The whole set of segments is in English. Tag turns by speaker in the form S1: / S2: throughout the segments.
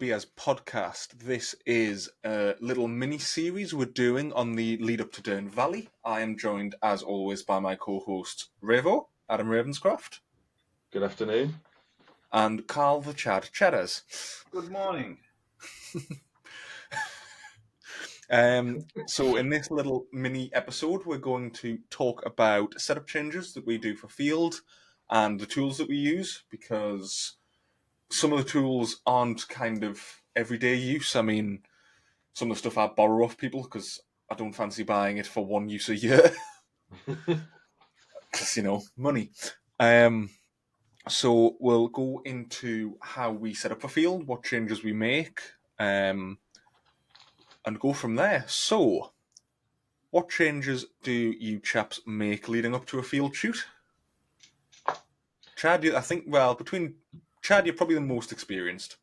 S1: Beers podcast. This is a little mini-series we're doing on the lead up to Dearne Valley. I am joined, as always, by my co-host, Ravo, Adam Ravenscroft.
S2: Good afternoon.
S1: And Carl the Chad Cheddars.
S3: Good morning.
S1: So in this little mini episode, we're going to talk about setup changes that we do for field and the tools that we use, because some of the tools aren't kind of everyday use. I mean, some of the stuff I borrow off people because I don't fancy buying it for one use a year. Because, money. So we'll go into how we set up a field, what changes we make, and go from there. So, what changes do you chaps make leading up to a field shoot? Chad, I think, between Chad, you're probably the most experienced.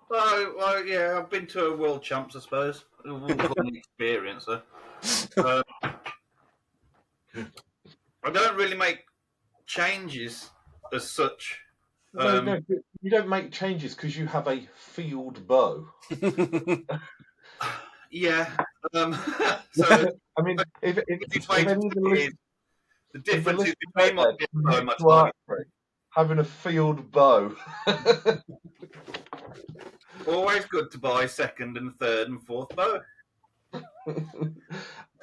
S3: Well, yeah, I've been to a World Champs, I suppose. I wouldn't call me experienced, though. I don't really make changes as such.
S2: No, you don't make changes because you have a field bow.
S3: Yeah. So,
S2: I mean, if
S3: the difference is between my bow and my target.
S2: Having a field bow.
S3: Always good to buy second and third and fourth bow.
S2: And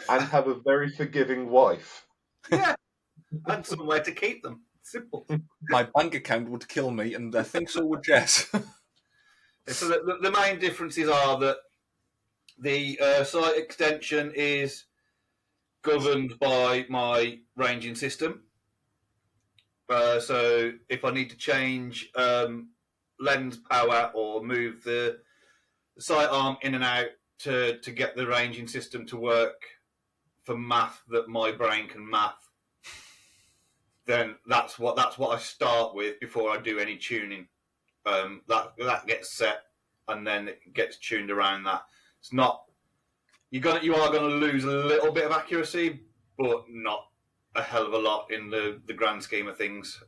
S2: have a very forgiving wife.
S3: Yeah. And somewhere to keep them. Simple.
S1: My bank account would kill me, and I think so would Jess.
S3: So the main differences are that the sight extension is governed by my ranging system. So if I need to change lens power or move the sight arm in and out to get the ranging system to work for math that my brain can math, then that's what I start with before I do any tuning. That gets set and then it gets tuned around that. It's not you are going to lose a little bit of accuracy, but not a hell of a lot in the grand scheme of things.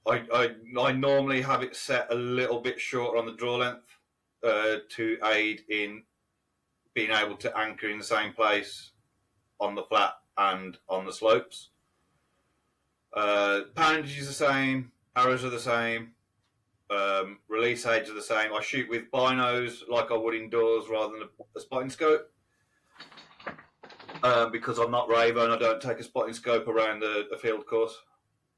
S3: I normally have it set a little bit shorter on the draw length to aid in being able to anchor in the same place on the flat and on the slopes. Poundage is the same, arrows are the same, release age are the same. I shoot with binos like I would indoors rather than a spotting scope. Because I'm not Ravo and I don't take a spotting scope around a field course.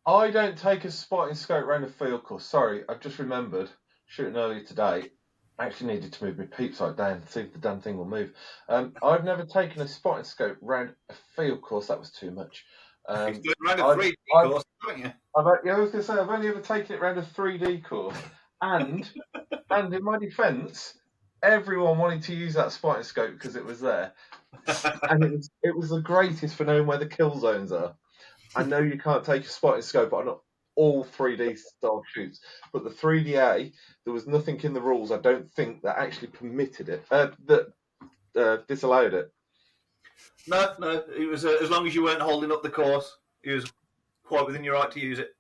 S2: I don't take a spotting scope around a field course. Sorry, I've just remembered, shooting earlier today, I actually needed to move my peep sight down and see if the damn thing will move. I've never taken a spotting scope around a field course. That was too much.
S3: You've done around a 3D course, haven't you?
S2: I was going to say, I've only ever taken it around a 3D course. And in my defence, everyone wanted to use that spotting scope because it was there. And it was the greatest for knowing where the kill zones are. I know you can't take a spotting scope on all 3D style shoots, but the 3DA, there was nothing in the rules, I don't think, that actually permitted it, that disallowed it.
S3: No, it was as long as you weren't holding up the course, it was quite within your right to use it.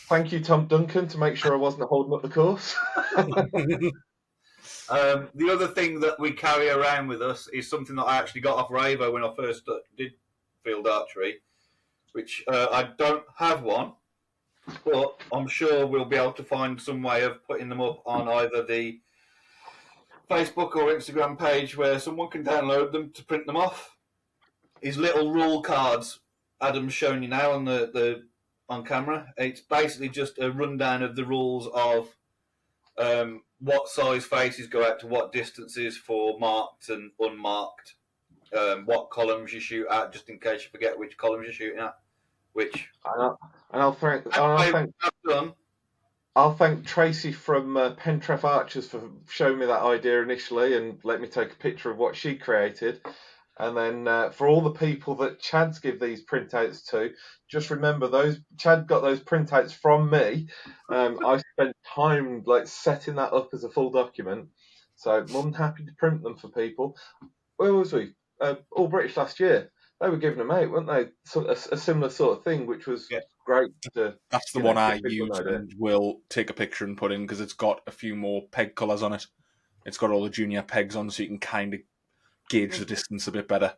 S2: Thank you, Tom Duncan, to make sure I wasn't holding up the course.
S3: The other thing that we carry around with us is something that I actually got off Ravo when I first did field archery, which I don't have one, but I'm sure we'll be able to find some way of putting them up on either the Facebook or Instagram page where someone can download them to print them off. His little rule cards Adam's shown you now on the on camera. It's basically just a rundown of the rules of what size faces go out to what distances for marked and unmarked, what columns you shoot at, just in case you forget which columns you're shooting at.
S2: I'll thank Tracy from Pentreff Archers for showing me that idea initially and let me take a picture of what she created. And then for all the people that Chad's give these printouts to, just remember Chad got those printouts from me. I spent time setting that up as a full document. So I'm more than happy to print them for people. Where was we? All British last year. they were giving them out, weren't they? So a similar sort of thing, which was
S3: Yeah.
S2: great to
S1: That's the one I
S2: give people
S1: use
S2: an idea.
S1: and will take a picture and put in because it's got a few more peg colours on it. It's got all the junior pegs on, so you can kind of gauge the distance a bit better.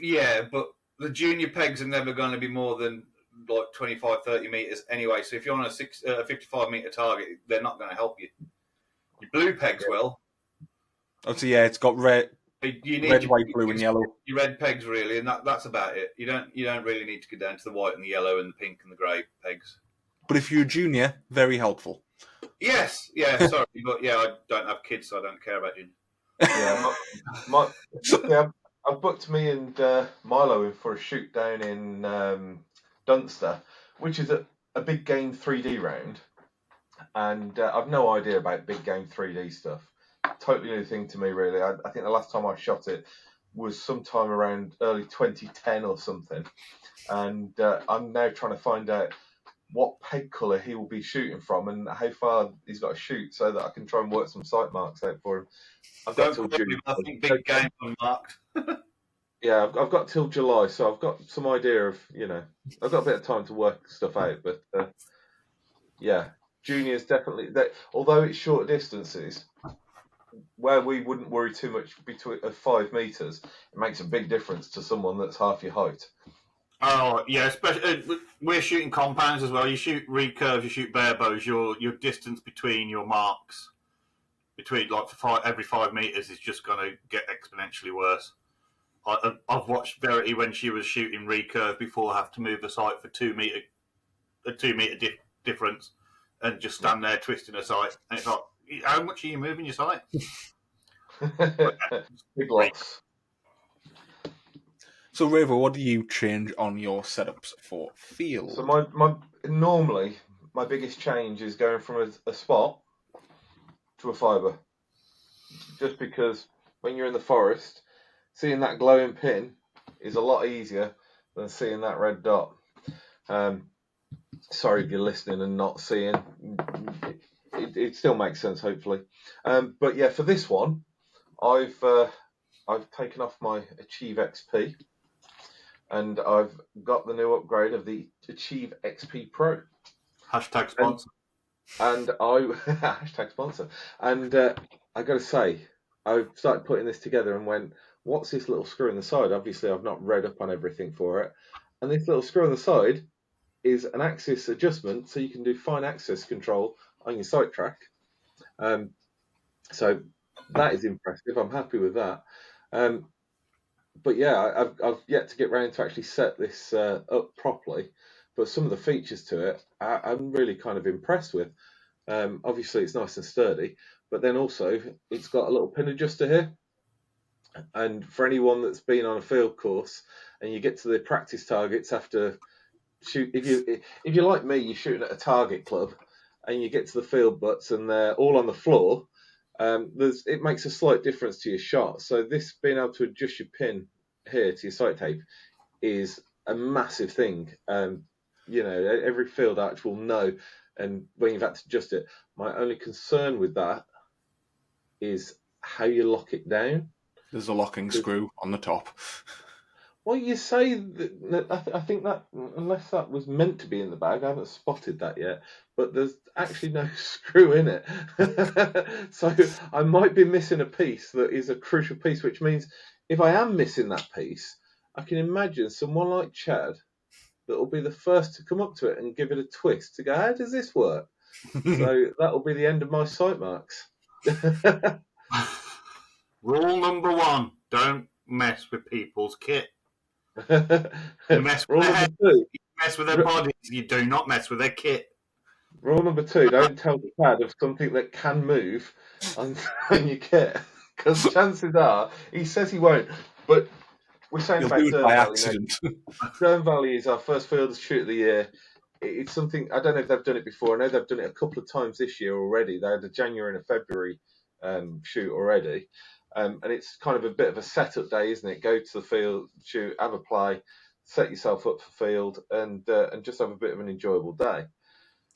S3: Yeah, but the junior pegs are never going to be more than like 25, 30 metres anyway. So if you're on a 55 metre target, they're not going to help you. Your blue pegs will.
S1: Oh, so yeah, it's got red,
S3: You need
S1: red,
S3: your,
S1: white, blue, and yellow.
S3: your red pegs really, and that's about it. You don't really need to go down to the white and the yellow and the pink and the grey pegs.
S1: But if you're a junior, very helpful.
S3: Yes, yeah. Sorry, but yeah, I don't have kids, so I don't care about junior.
S2: Yeah, I've booked me and Milo in for a shoot down in Dunster, which is a big game 3D round, and I've no idea about big game 3D stuff. Totally new thing to me, really. I think the last time I shot it was sometime around early 2010 or something, and I'm now trying to find out what peg colour he will be shooting from and how far he's got to shoot so that I can try and work some sight marks out for him. I've got till June.
S3: I think big game unmarked.
S2: Yeah, I've got till July, so I've got some idea of, I've got a bit of time to work stuff out. But yeah, juniors definitely. Although it's short distances, where we wouldn't worry too much between 5 meters, it makes a big difference to someone that's half your height.
S3: Oh yeah, especially we're shooting compounds as well. You shoot recurves, you shoot bare bows. Your distance between your marks, between like every 5 meters, is just going to get exponentially worse. I've watched Verity when she was shooting recurve before have to move the sight for 2 meter, a 2 meter difference, and just stand there twisting her sight. And it's like, how much are you moving your sight?
S2: Big loss.
S1: So, Raver, what do you change on your setups for field?
S2: So normally my biggest change is going from a spot to a fibre, just because when you're in the forest, seeing that glowing pin is a lot easier than seeing that red dot. Sorry if you're listening and not seeing. It still makes sense, hopefully. But yeah, for this one, I've taken off my Achieve XP, and I've got the new upgrade of the Achieve XP Pro.
S3: Hashtag sponsor.
S2: And I hashtag sponsor. And I got to say, I started putting this together and went, what's this little screw in the side? Obviously, I've not read up on everything for it. And this little screw on the side is an axis adjustment, so you can do fine axis control on your sight track. So that is impressive. I'm happy with that. But yeah, I've yet to get round to actually set this up properly. But some of the features to it, I'm really kind of impressed with. Obviously, it's nice and sturdy, but then also it's got a little pin adjuster here. And for anyone that's been on a field course and you get to the practice targets after shoot, if you're like me, you're shooting at a target club and you get to the field butts and they're all on the floor. It makes a slight difference to your shot. So this being able to adjust your pin here to your sight tape is a massive thing. Every field arch will know, and when you've had to adjust it, my only concern with that is how you lock it down.
S1: There's a locking screw on the top.
S2: Well, you say that, I think that unless that was meant to be in the bag, I haven't spotted that yet. But there's actually no screw in it, so I might be missing a piece that is a crucial piece. Which means if I am missing that piece, I can imagine someone like Chad that will be the first to come up to it and give it a twist to go, how does this work? So that will be the end of my sight marks.
S3: Rule number 1: don't mess with people's kit. You mess with
S2: Rule
S3: their
S2: number
S3: head,
S2: 2.
S3: you mess with their bodies, you do not mess with their kit.
S2: Rule number 2: don't tell the Chad of something that can move on your kit, because chances are he says he won't. But we're saying
S1: You'll
S2: about
S1: do it
S2: Dearne
S1: by
S2: Valley.
S1: accident.
S2: Dearne Valley is our first field shoot of the year. It's something, I don't know if they've done it before. I know they've done it a couple of times this year already. They had a January and a February shoot already. And it's kind of a bit of a setup day, isn't it? Go to the field, shoot, have a play, set yourself up for field, and just have a bit of an enjoyable day.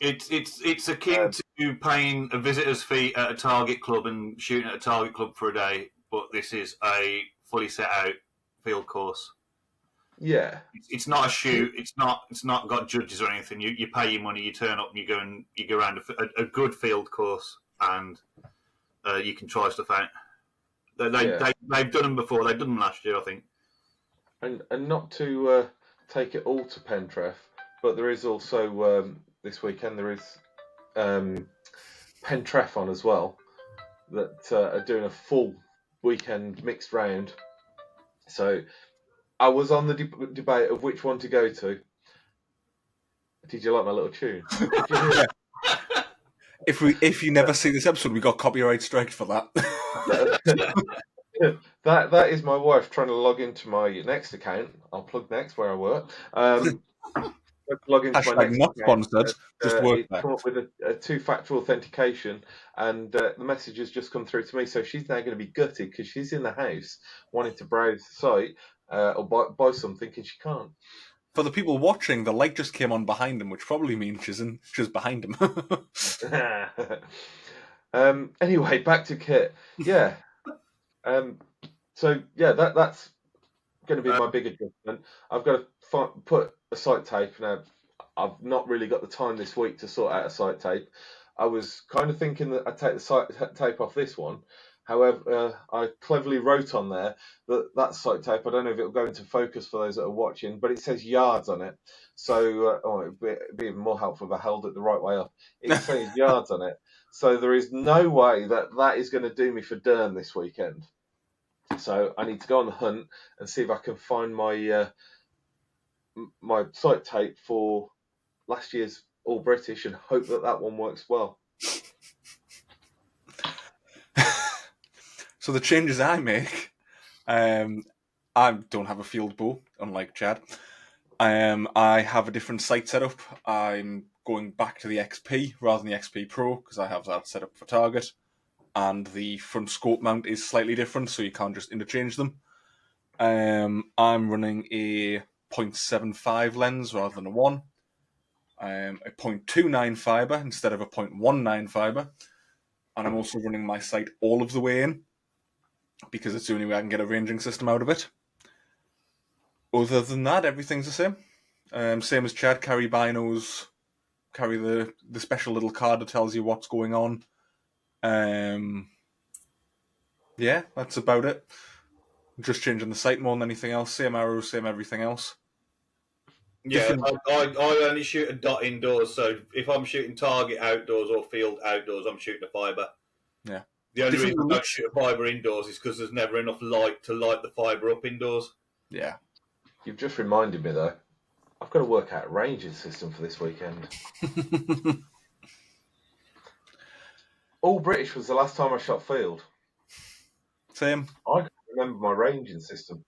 S3: It's akin to paying a visitor's fee at a target club and shooting at a target club for a day, but this is a fully set out field course.
S2: Yeah.
S3: It's not a shoot. It's not got judges or anything. You pay your money. You turn up and you go around a good field course, and you can try stuff out. They've done them before. They've done them last year, I think.
S2: And not to take it all to Pentref, but there is also this weekend there is Pentref on as well that are doing a full weekend mixed round. So I was on the debate of which one to go to. Did you like my little tune? Did you hear
S1: If you never see this episode, we got copyright strike for that.
S2: that is my wife trying to log into my next account. I'll plug next where I work. Log into my
S1: Hashtag
S2: next
S1: not
S2: account.
S1: sponsored. Just work
S2: It's
S1: there.
S2: come up with a two-factor authentication, and the message has just come through to me. So she's now going to be gutted because she's in the house wanting to browse the site or buy something, and she can't.
S1: For the people watching, the light just came on behind him, which probably means she's behind him.
S2: Anyway, back to kit. Yeah. So yeah, that's going to be my big adjustment. I've got to put a sight tape now. I've not really got the time this week to sort out a sight tape. I was kind of thinking that I'd take the sight tape off this one. However, I cleverly wrote on there that sight tape, I don't know if it'll go into focus for those that are watching, but it says yards on it. So it'd be even more helpful if I held it the right way up. It says yards on it. So there is no way that is going to do me for Dearne this weekend. So I need to go on the hunt and see if I can find my my sight tape for last year's All British and hope that one works well.
S1: So the changes I make, I don't have a field bow, unlike Chad. I have a different sight setup. I'm going back to the XP rather than the XP Pro because I have that set up for target. And the front scope mount is slightly different, so you can't just interchange them. I'm running a 0.75 lens rather than a 1. A 0.29 fibre instead of a 0.19 fibre. And I'm also running my sight all of the way in because it's the only way I can get a ranging system out of it. Other than that, everything's the same. Same as Chad, carry binos, carry the special little card that tells you what's going on. Yeah, that's about it. Just changing the sight more than anything else. Same arrows, same everything else.
S3: Yeah, I only shoot a dot indoors, so if I'm shooting target outdoors or field outdoors, I'm shooting a fibre.
S1: Yeah.
S3: The only reason I don't shoot a fibre indoors is because there's never enough light to light the fibre up indoors.
S1: Yeah.
S2: You've just reminded me, though. I've got to work out a ranging system for this weekend. All British was the last time I shot field.
S1: Same.
S2: I can't remember my ranging system.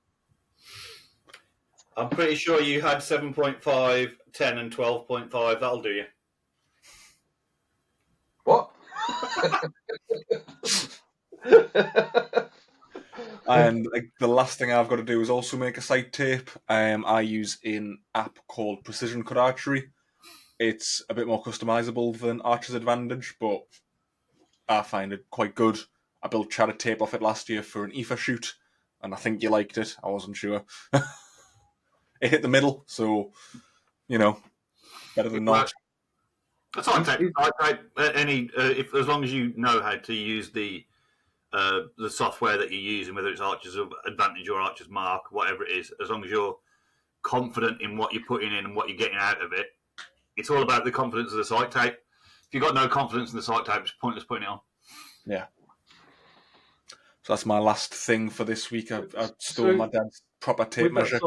S3: I'm pretty sure you had 7.5, 10 and 12.5. That'll do you.
S2: What?
S1: And the last thing I've got to do is also make a sight tape. I use an app called Precision Cut Archery. It's a bit more customizable than Archer's Advantage, but I find it quite good. I built Chad a tape off it last year for an EFA shoot, and I think you liked it. I wasn't sure. It hit the middle, so, better than not.
S3: That's all if as long as you know how to use the software that you're using, whether it's Archer's Advantage or Archer's Mark, whatever it is, as long as you're confident in what you're putting in and what you're getting out of it, it's all about the confidence of the sight tape. If you've got no confidence in the sight tape, it's pointless putting it on.
S1: Yeah. So that's my last thing for this week. I stole my dad's proper tape measure.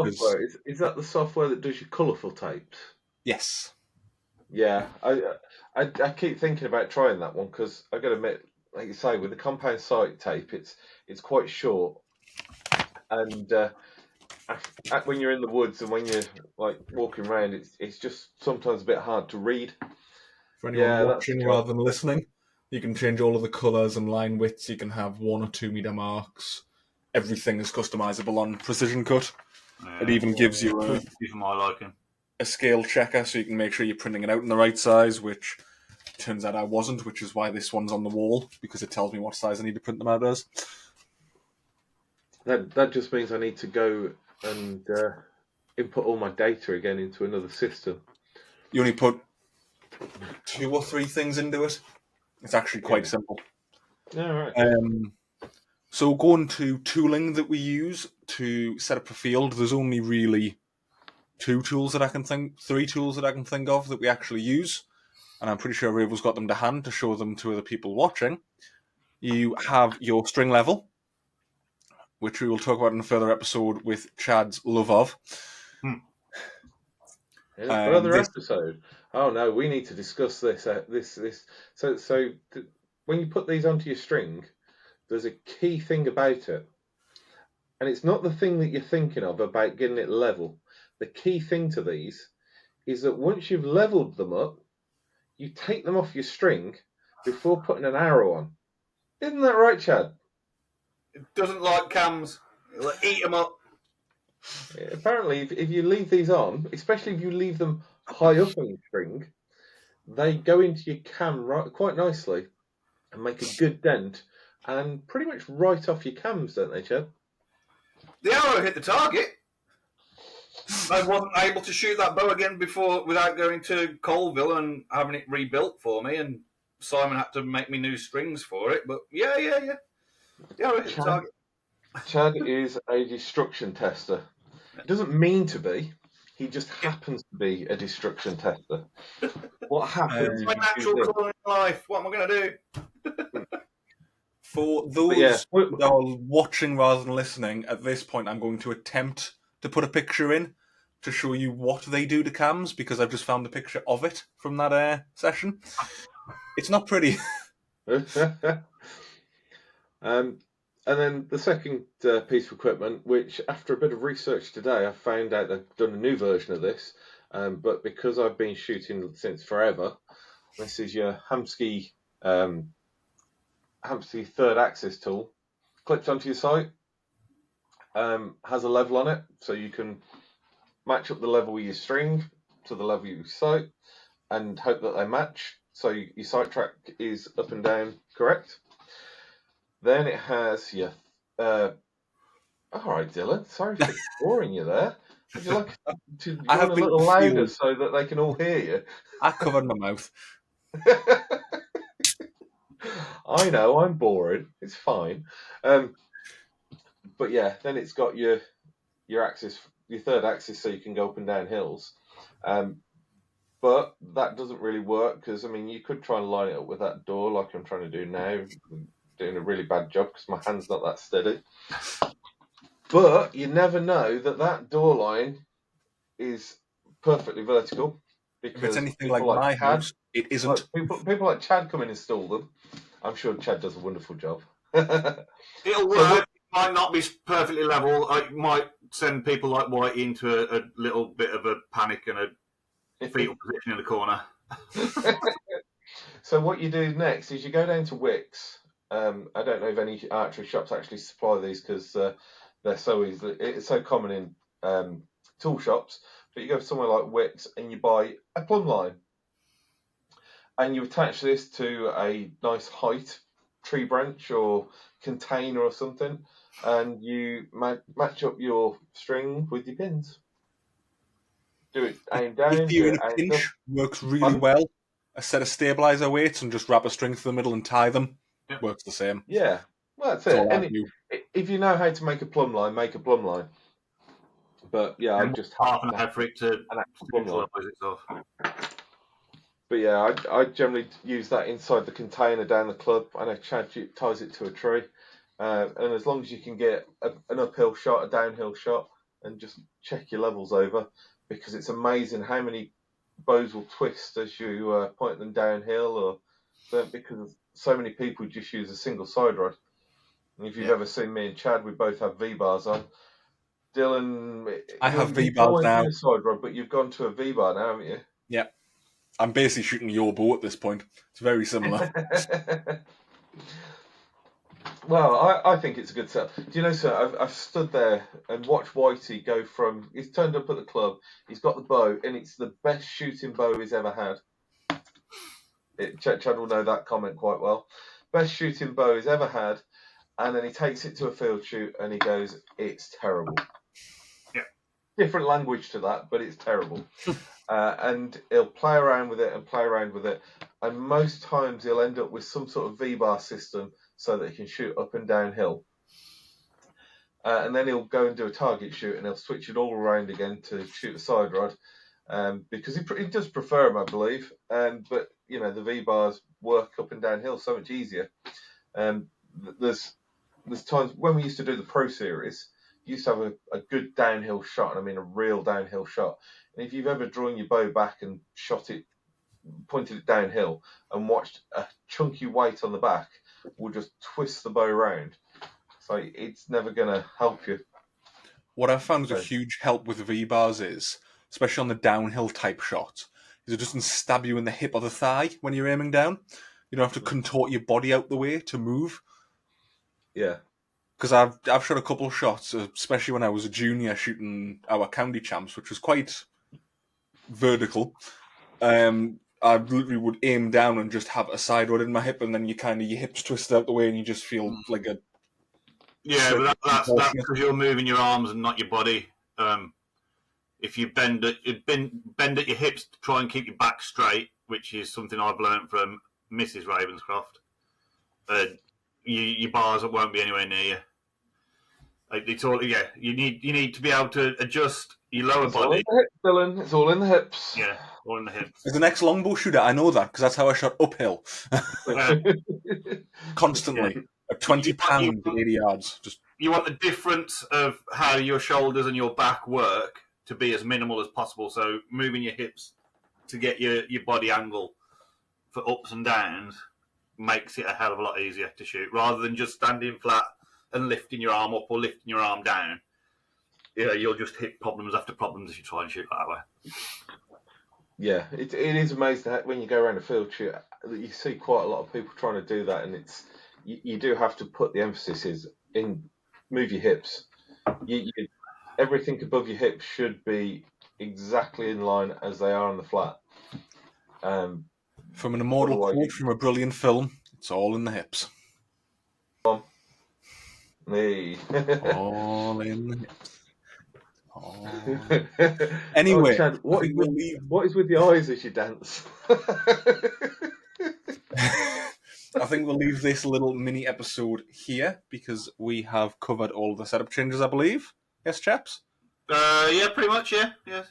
S2: Is that the software that does your colourful tapes?
S1: Yes.
S2: Yeah, I keep thinking about trying that one because I got to admit, like you say, with the compound sight tape, it's quite short, and when you're in the woods and when you're like walking around, it's just sometimes a bit hard to read.
S1: For anyone watching rather than listening, you can change all of the colours and line widths. You can have 1 or 2 metre marks. Everything is customisable on Precision Cut. Yeah, it even gives you a scale checker so you can make sure you're printing it out in the right size, which turns out I wasn't, which is why this one's on the wall, because it tells me what size I need to print them out as.
S2: That just means I need to go and input all my data again into another system.
S1: You only put 2 or 3 things into it. It's actually quite simple.
S2: Yeah, right.
S1: So going to tooling that we use to set up a field, there's only really 3 tools that I can think of that we actually use, and I'm pretty sure Ravel's got them to hand to show them to other people watching. You have your string level, which we will talk about in a further episode with Chad's love of.
S2: In a further
S1: This
S2: episode. Oh no, we need to discuss this. So when you put these onto your string, there's a key thing about it, and it's not the thing that you're thinking of about getting it level. The key thing to these is that once you've leveled them up, you take them off your string before putting an arrow on. Isn't that right, Chad?
S3: It doesn't like cams. It'll eat them up.
S2: Apparently, if you leave these on, especially if you leave them high up on your string, they go into your cam quite nicely and make a good dent and pretty much right off your cams, don't they, Chad?
S3: The arrow hit the target. I wasn't able to shoot that bow again before without going to Colville and having it rebuilt for me, and Simon had to make me new strings for it. But yeah. The arrow hit the target.
S2: Chad is a destruction tester. He doesn't mean to be. He just happens to be a destruction tester. What happens?
S3: My natural colour in life. What am I going to do?
S1: For those that are watching rather than listening, at this point I'm going to attempt to put a picture in to show you what they do to cams, because I've just found a picture of it from that session. It's not pretty.
S2: And then the second piece of equipment, which after a bit of research today, I found out they've done a new version of this. But because I've been shooting since forever, this is your Hamsky third axis tool. Clips onto your sight, has a level on it, so you can match up the level with your string to the level of your sight and hope that they match. So your sight track is up and down correct. Then it has your. All right, Dylan. Sorry for boring you there. Would you like to go a little louder so that they can all hear you?
S1: I covered my mouth.
S2: I know, I'm boring. It's fine. But yeah, then it's got your axis, your third axis, so you can go up and down hills. But that doesn't really work because, I mean, you could try and line it up with that door like I'm trying to do now. I'm doing a really bad job because my hand's not that steady. But you never know that door line is perfectly vertical. Because
S1: if it's anything like my house, it isn't.
S2: People like Chad come and install them. I'm sure Chad does a wonderful job.
S3: It'll work. It might not be perfectly level. It might send people like White into a little bit of a panic and a fetal position in the corner.
S2: So what you do next is you go down to Wix. I don't know if any archery shops actually supply these because they're so easy. It's so common in tool shops. But you go somewhere like Wix and you buy a plumb line, and you attach this to a nice height tree branch or container or something, and you match up your string with your pins. Do it aim down.
S1: If you're in a pinch, works really well. A set of stabilizer weights and just wrap a string through the middle and tie them. Yep. Works the same.
S2: Yeah, well, that's it. And if you know how to make a plumb line, make a plumb line. But yeah, I just
S3: half an hour for it to
S2: plumb itself. But yeah, I generally use that inside the container down the club. I know Chad ties it to a tree, and as long as you can get an uphill shot, a downhill shot, and just check your levels over, because it's amazing how many bows will twist as you point them downhill, because so many people just use a single side rod. And if you've ever seen me and Chad, we both have V-bars on. Dylan,
S1: I have V-bars now.
S2: A side rod, but you've gone to a V-bar now, haven't you?
S1: Yeah. I'm basically shooting your bow at this point. It's very similar.
S2: Well, I think it's a good setup. Do you know, sir, I've stood there and watched Whitey go from... He's turned up at the club, he's got the bow, and it's the best shooting bow he's ever had. Chad will know that comment quite well. Best shooting bow he's ever had. And then he takes it to a field shoot and he goes, "It's terrible."
S3: Yeah.
S2: Different language to that, but it's terrible. And he'll play around with it and play around with it. And most times he'll end up with some sort of V-bar system so that he can shoot up and downhill. And then he'll go and do a target shoot and he'll switch it all around again to shoot a side rod. Because he does prefer them, I believe. But, the V-bars work up and downhill so much easier. There's times when we used to do the Pro Series, you used to have a good downhill shot, and I mean a real downhill shot. And if you've ever drawn your bow back and shot it, pointed it downhill, and watched a chunky weight on the back, will just twist the bow around. So it's never going to help you.
S1: What I've found is a huge help with V-bars is, especially on the downhill type shot, is it doesn't stab you in the hip or the thigh when you're aiming down. You don't have to contort your body out the way to move.
S2: Yeah.
S1: Because I've shot a couple of shots, especially when I was a junior shooting our county champs, which was quite vertical. I literally would aim down and just have a side rod in my hip, and then your hips twist out the way, and you just feel like a...
S3: Yeah, but that's because you're moving your arms and not your body. If you bend at your hips to try and keep your back straight, which is something I've learned from Mrs. Ravenscroft, your bars won't be anywhere near you. It's all You need to be able to adjust your lower body.
S2: All in the hips, Dylan. It's all in the hips.
S3: Yeah, all in the hips.
S1: As an ex-longbow shooter, I know that because that's how I shot uphill, constantly at 20 pounds at 80 yards.
S3: You want the difference of how your shoulders and your back work to be as minimal as possible. So moving your hips to get your body angle for ups and downs makes it a hell of a lot easier to shoot, rather than just standing flat and lifting your arm up or lifting your arm down. You'll just hit problems after problems if you try and shoot that way.
S2: Yeah, it is amazing when you go around a field shoot that you see quite a lot of people trying to do that, and you do have to put the emphasis in move your hips. Everything above your hips should be exactly in line as they are on the flat.
S1: From an immortal quote from a brilliant film, it's all in the hips.
S2: Me.
S1: All in the hips. Anyway,
S2: Chad, what is with the eyes as you dance?
S1: I think we'll leave this little mini episode here because we have covered all the setup changes, I believe. Yes, chaps?
S3: Yeah, pretty much, yeah. Yes.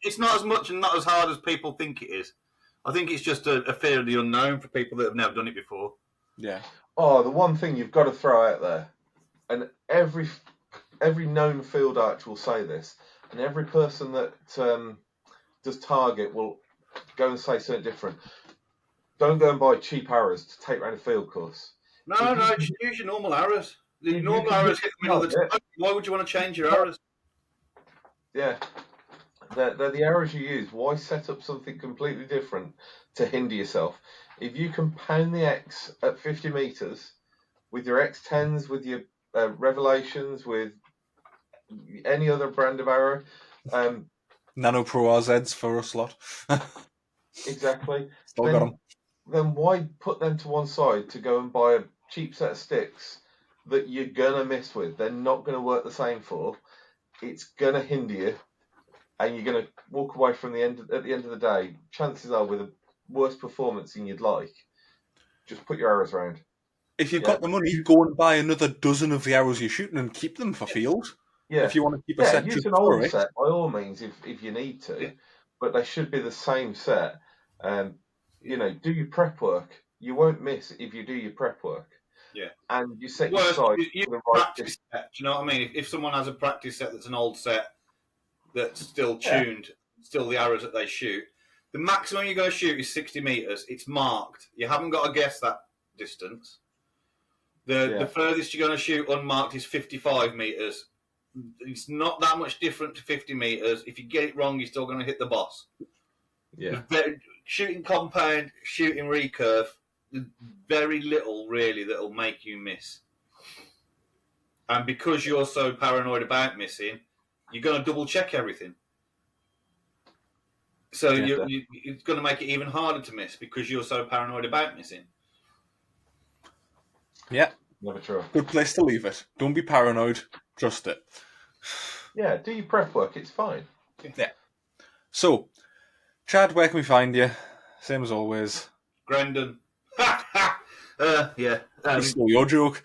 S3: It's not as much and not as hard as people think it is. I think it's just a fear of the unknown for people that have never done it before.
S1: Yeah.
S2: Oh, the one thing you've got to throw out there, and every known field archer will say this, and every person that does target will go and say something different. Don't go and buy cheap arrows to take around a field course.
S3: No, just use your normal arrows. The normal arrows hit the middle of the target. Why would you want to change your arrows?
S2: Yeah. They're the arrows you use. Why set up something completely different to hinder yourself? If you can pound the X at 50 metres with your X10s, with your Revelations, with any other brand of arrow.
S1: Nano Pro RZs for us lot.
S2: Exactly.
S1: Still got them.
S2: Then why put them to one side to go and buy a cheap set of sticks that you're going to miss with? They're not going to work the same for. It's going to hinder you, and you're going to walk away from at the end of the day, chances are with a worse performance than you'd like. Just put your arrows around.
S1: If you've got the money, go and buy another dozen of the arrows you're shooting and keep them for field.
S2: Yeah.
S1: If you want to keep a set,
S2: use an old set by all means if you need to. Yeah. But they should be the same set. Do your prep work. You won't miss if you do your prep work.
S3: Yeah.
S2: And you set your sight
S3: you
S2: for the right
S3: practice set. Do you know what I mean? If someone has a practice set that's an old set that's still tuned, still the arrows that they shoot, the maximum you're going to shoot is 60 metres. It's marked. You haven't got to guess that distance. The furthest you're going to shoot unmarked is 55 metres. It's not that much different to 50 metres. If you get it wrong, you're still going to hit the boss.
S2: Yeah.
S3: Shooting compound, shooting recurve, very little really that'll make you miss. And because you're so paranoid about missing, you're going to double check everything. So it's going to make it even harder to miss because you're so paranoid about missing.
S1: Yeah,
S2: Never try.
S1: Good place to leave it. Don't be paranoid. Trust it.
S2: Yeah, do your prep work. It's fine.
S1: Yeah. So, Chad, where can we find you? Same as always.
S3: Grendon. Yeah.
S1: You stole your joke.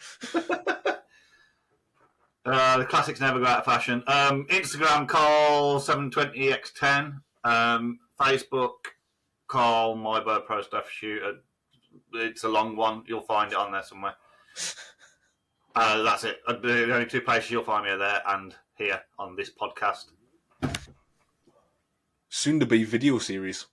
S3: The classics never go out of fashion. Instagram, call 720x10. Facebook, call My Bird Pro Stuff Shooter. It's a long one. You'll find it on there somewhere. That's it. The only two places you'll find me are there and here on this podcast.
S1: Soon to be video series.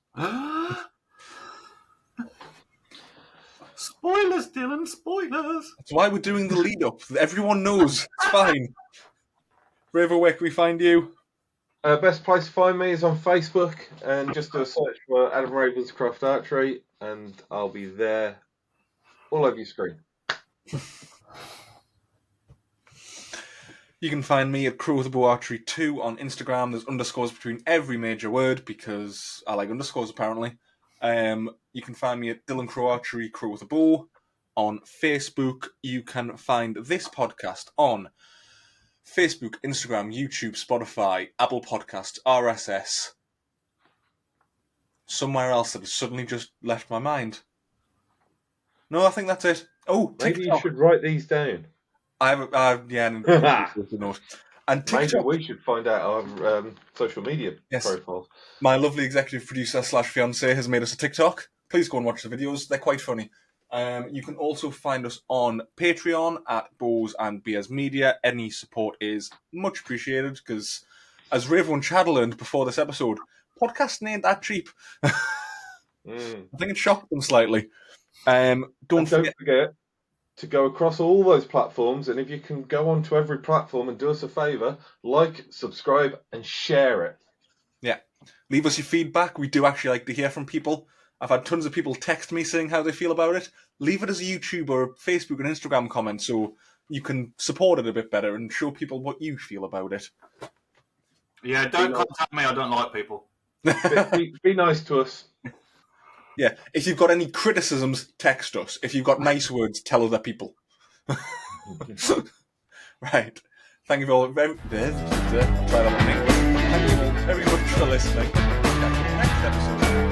S3: Spoilers, Dylan, spoilers.
S1: That's why we're doing the lead up. Everyone knows. It's fine. Raver, where can we find you?
S2: Best place to find me is on Facebook, and just do a search for Adam Ravenscroft Archery, and I'll be there all over your screen.
S1: You can find me at Crow with the Bow Archery 2 on Instagram. There's underscores between every major word because I like underscores apparently. You can find me at Dylan Crow Archery, Crow with a Bow. On Facebook, you can find this podcast on Facebook, Instagram, YouTube, Spotify, Apple Podcasts, RSS. Somewhere else that has suddenly just left my mind. No, I think that's it. Oh,
S2: Maybe
S1: TikTok.
S2: you should write these down.
S1: Yeah, and TikTok.
S2: Maybe we should find out our social media profiles.
S1: My lovely executive producer / fiance has made us a TikTok. Please go and watch the videos. They're quite funny. You can also find us on Patreon at Bows and Beers Media. Any support is much appreciated because, as Raven and Chad learned before this episode, podcasting ain't that cheap. I think it shocked them slightly. Don't forget
S2: to go across all those platforms, and if you can go onto every platform and do us a favour, like, subscribe, and share it.
S1: Yeah. Leave us your feedback. We do actually like to hear from people. I've had tons of people text me saying how they feel about it. Leave it as a YouTube or Facebook and Instagram comment so you can support it a bit better and show people what you feel about it.
S3: Yeah, don't contact me. I don't like people.
S2: Be nice to us.
S1: Yeah, if you've got any criticisms, text us. If you've got nice words, tell other people. Right. Thank you all very much for listening. Catch you next episode.